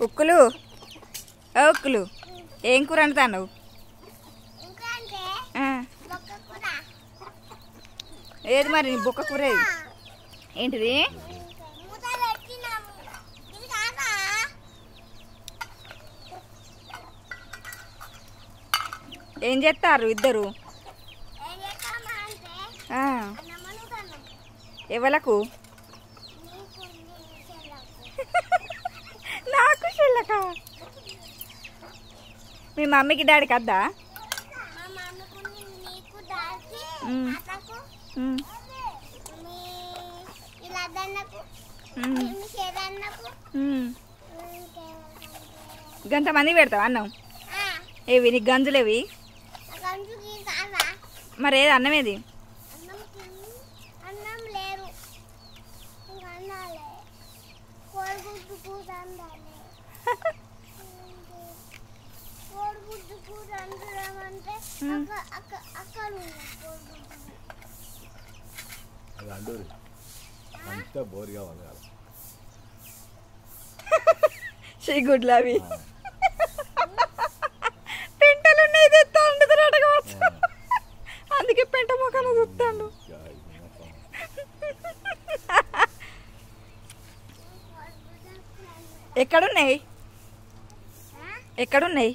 ఉక్కులు ఉక్కులు ఏం కూర వండుతావు? ఏది మరి బొక్క కూర ఏది? ఏంటిది? ఏం చేస్తారు ఇద్దరు? ఎవలకు? నాకు చెల్లక. మీ మమ్మీకి డాడీకి అద్దా? గంతమంది పెడతావు అన్నం? ఏవి నీకు గంజులేవి? మరి ఏది అన్నం ఏది? గుడ్లు అవి పెంటలు ఉన్నాయి, అందుకే పెంట మొక్కను చూస్తాడు. ఎక్కడున్నాయి? ఎక్కడున్నాయి?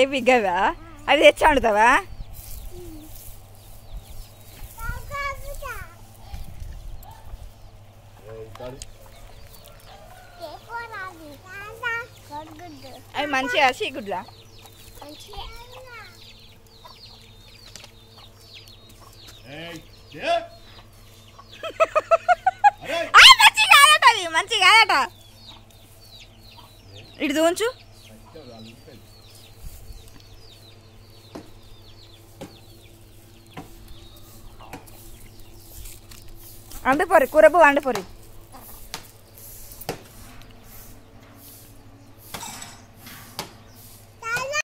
ఏవి గవా? అవి తెచ్చి వండుతావా? అవి మంచిగా చీగుడ్లా? మంచి కాదట. ఇటు చూంచు. అండిపోరి కూరబు అండిపోరి.